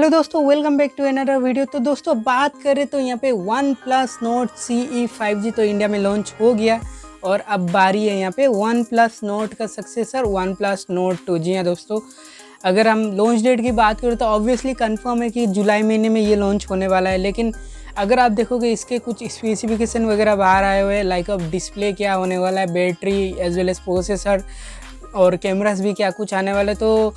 Hello दोस्तों, welcome back to another video. तो दोस्तों बात करें तो यहाँ पे one plus note CE 5G तो इंडिया में लॉन्च हो गया और अब बारी है यहाँ पे वन प्लस नोट का सक्सेसर वन प्लस नोट 2। जी हाँ दोस्तों, अगर हम लॉन्च डेट की बात करें तो ऑब्वियसली कंफर्म है कि जुलाई महीने में ये लॉन्च होने वाला है। लेकिन अगर आप देखोगे इसके कुछ स्पेसिफिकेशन वगैरह बाहर आए हुए हैं, लाइक अब डिस्प्ले क्या होने वाला है, battery as well as processor और कैमरास भी क्या कुछ आने वाला है। तो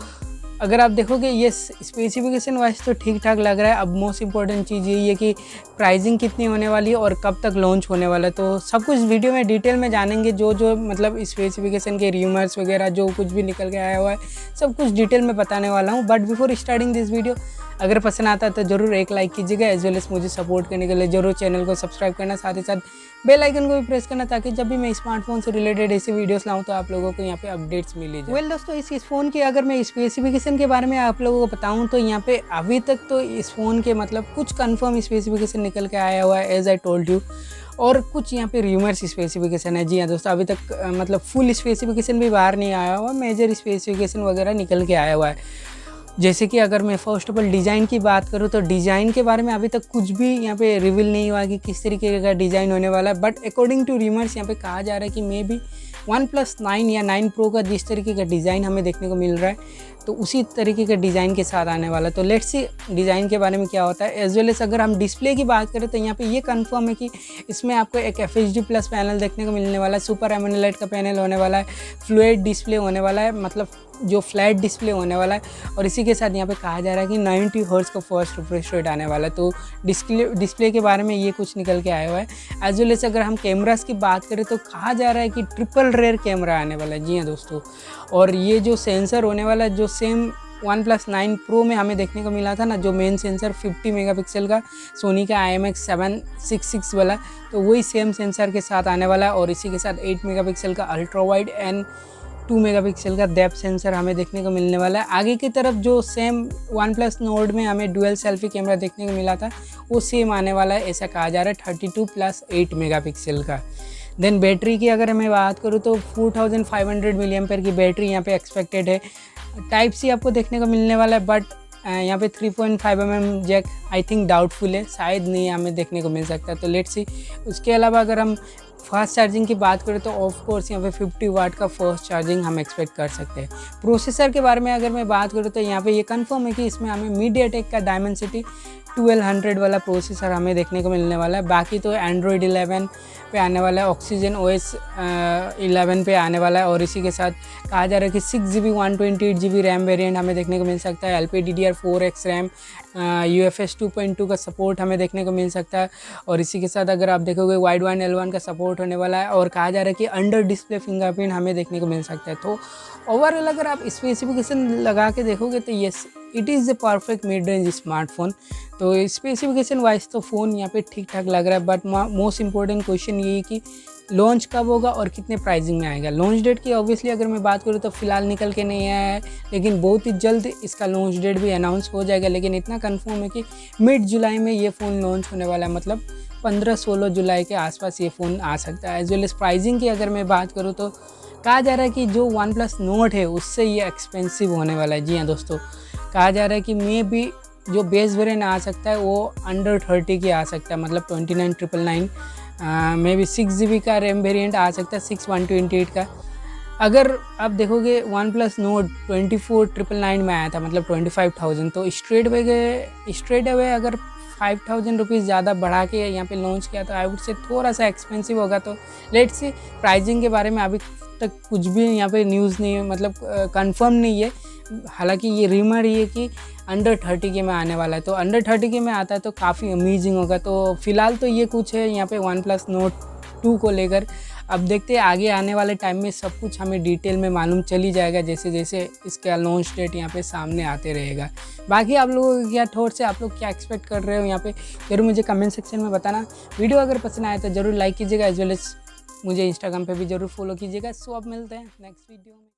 अगर आप देखोगे ये स्पेसिफिकेशन वाइज तो ठीक ठाक लग रहा है। अब मोस्ट इम्पॉर्टेंट चीज़ यही है कि प्राइसिंग कितनी होने वाली है और कब तक लॉन्च होने वाला है। तो सब कुछ वीडियो में डिटेल में जानेंगे, जो मतलब स्पेसिफिकेशन के र्यूमर्स वगैरह जो कुछ भी निकल के आया हुआ है सब कुछ डिटेल में बताने वाला हूँ। But before starting this video, अगर पसंद आता है तो ज़रूर एक लाइक कीजिएगा, एज वेल एज मुझे सपोर्ट करने के लिए ज़रूर चैनल को सब्सक्राइब करना, साथ ही साथ बेल आइकन को भी प्रेस करना, ताकि जब भी मैं स्मार्टफोन से रिलेटेड ऐसे वीडियोस लाऊं तो आप लोगों को यहाँ पे अपडेट्स मिले जाए। वेल दोस्तों, इस फ़ोन की अगर मैं स्पेसिफिकेशन के बारे में आप लोगों को बताऊं तो यहाँ पे अभी तक तो इस फ़ोन के मतलब कुछ कंफर्म स्पेसिफिकेशन निकल के आया हुआ है, एज आई टोल्ड यू, और कुछ यहाँ पे र्यूमर्स स्पेसिफिकेशन है। जी हाँ दोस्तों, अभी तक मतलब फुल स्पेसिफिकेशन भी बाहर नहीं आया हुआ, मेजर स्पेसिफिकेशन वगैरह निकल के आया हुआ है। जैसे कि अगर मैं फर्स्ट ऑफ ऑल डिज़ाइन की बात करूँ तो डिज़ाइन के बारे में अभी तक कुछ भी यहाँ पे रिवील नहीं हुआ कि किस तरीके का डिज़ाइन होने वाला है। बट अकॉर्डिंग टू र्यूमर्स यहाँ पे कहा जा रहा है कि मे बी OnePlus 9 या 9 Pro का जिस तरीके का डिज़ाइन हमें देखने को मिल रहा है तो उसी तरीके का डिज़ाइन के साथ आने वाला है। तो लेट्स सी डिज़ाइन के बारे में क्या होता है। एज वेल एज अगर हम डिस्प्ले की बात करें तो यहाँ पे ये कंफर्म है कि इसमें आपको एक FHD+ पैनल देखने को मिलने वाला है, सुपर एमोलेड का पैनल होने वाला है, फ्लूइड डिस्प्ले होने वाला है, मतलब जो फ्लैट डिस्प्ले होने वाला है। और इसी के साथ यहाँ पे कहा जा रहा है कि 90 हर्ट्ज का फर्स्ट रिफ्रेश रेट आने वाला है। तो डिस्प्ले के बारे में ये कुछ निकल के आया हुआ है। एज वेल एज अगर हम कैमरास की बात करें तो कहा जा रहा है कि ट्रिपल रेयर कैमरा आने वाला है। जी हाँ दोस्तों, और ये जो सेंसर होने वाला है जो सेम OnePlus 9 Pro में हमें देखने को मिला था ना, जो मेन सेंसर 50 मेगापिक्सल का सोनी का IMX766 वाला, तो वही सेम सेंसर के साथ आने वाला है। और इसी के साथ 8 मेगापिक्सल का अल्ट्रा वाइड एंड 2 मेगापिक्सल का डेप्थ सेंसर हमें देखने को मिलने वाला है। आगे की तरफ जो सेम OnePlus Nord में हमें डुअल सेल्फी कैमरा देखने को मिला था वो सेम आने वाला है, ऐसा कहा जा रहा है, 32 + 8 मेगापिक्सल का। देन बैटरी की अगर मैं बात करूँ तो 4500 mAh की बैटरी यहाँ पे एक्सपेक्टेड है। टाइप C आपको देखने को मिलने वाला है, बट यहाँ पे 3.5 mm jack I think doubtful है, शायद नहीं हमें देखने को मिल सकता। तो लेट्स सी। उसके अलावा अगर हम फास्ट चार्जिंग की बात करें तो ऑफ कोर्स यहाँ पे 50 वाट का फास्ट चार्जिंग हम एक्सपेक्ट कर सकते हैं। प्रोसेसर के बारे में अगर मैं बात करूँ तो यहाँ पे ये कंफर्म है कि इसमें हमें मीडियाटेक का डायमेंसिटी 1200 वाला प्रोसेसर हमें देखने को मिलने वाला है। बाकी तो एंड्रॉयड 11 पे आने वाला है, ऑक्सीजन OS 11 पे आने वाला है। और इसी के साथ कहा जा रहा है कि 6GB 128GB रैम वेरिएंट हमें देखने को मिल सकता है। LPDDR4X रैम, UFS 2.2 का सपोर्ट हमें देखने को मिल सकता है। और इसी के साथ अगर आप देखोगे वाइड वाइड L1 का सपोर्ट होने वाला है। और कहा जा रहा है कि अंडर डिस्प्ले फिंगरप्रिंट हमें देखने को मिल सकता है। तो ओवरऑल अगर आप स्पेसिफिकेशन लगा के देखोगे तो yes, it is a perfect mid range smartphone. तो स्पेसिफिकेशन वाइज तो फ़ोन यहाँ पे ठीक ठाक लग रहा है। बट मोस्ट इंपॉर्टेंट क्वेश्चन ये है कि लॉन्च कब होगा और कितने प्राइसिंग में आएगा। लॉन्च डेट की ऑब्वियसली अगर मैं बात करूँ तो फ़िलहाल निकल के नहीं आया है, लेकिन बहुत ही जल्द इसका लॉन्च डेट भी अनाउंस हो जाएगा। लेकिन इतना कंफर्म है कि मिड जुलाई में ये फ़ोन लॉन्च होने वाला है, मतलब 15-16 जुलाई के आसपास ये फ़ोन आ सकता है। एज वेल एज प्राइसिंग की अगर मैं बात करूँ तो कहा जा रहा है कि जो OnePlus Nord है उससे ये एक्सपेंसिव होने वाला है। जी हाँ दोस्तों, कहा जा रहा है कि मे भी जो बेस वेरिएंट आ सकता है वो अंडर 30 की आ सकता है, मतलब 29,999। मे बी 6GB का रैम वेरिएंट आ सकता है, 6128 का। अगर आप देखोगे OnePlus Nord 24,999 में आया था, मतलब 25,000। तो स्ट्रेट अवे अगर 5,000 रुपीज़ ज़्यादा बढ़ा के यहाँ पे लॉन्च किया तो आई वुड से थोड़ा सा एक्सपेंसिव होगा। तो लेट्स सी। प्राइसिंग के बारे में अभी तक कुछ भी यहाँ पे न्यूज़ नहीं है, मतलब कंफर्म नहीं है। हालांकि ये र्यूमर ही है कि अंडर 30 के में आने वाला है। तो अंडर 30 के में आता है तो काफ़ी अमेजिंग होगा। तो फिलहाल तो ये कुछ है यहाँ पे OnePlus Nord 2 को लेकर। अब देखते हैं आगे आने वाले टाइम में सब कुछ हमें डिटेल में मालूम चली जाएगा, जैसे जैसे इसका लॉन्च डेट यहाँ पे सामने आते रहेगा। बाकी आप लोगों के क्या थॉट्स है, आप लोग क्या एक्सपेक्ट कर रहे हो यहाँ पे ज़रूर मुझे कमेंट सेक्शन में बताना। वीडियो अगर पसंद आए तो ज़रूर लाइक कीजिएगा, एज वेल एज मुझे इंस्टाग्राम पे भी ज़रूर फॉलो कीजिएगा। सो अब मिलते हैं नेक्स्ट वीडियो में।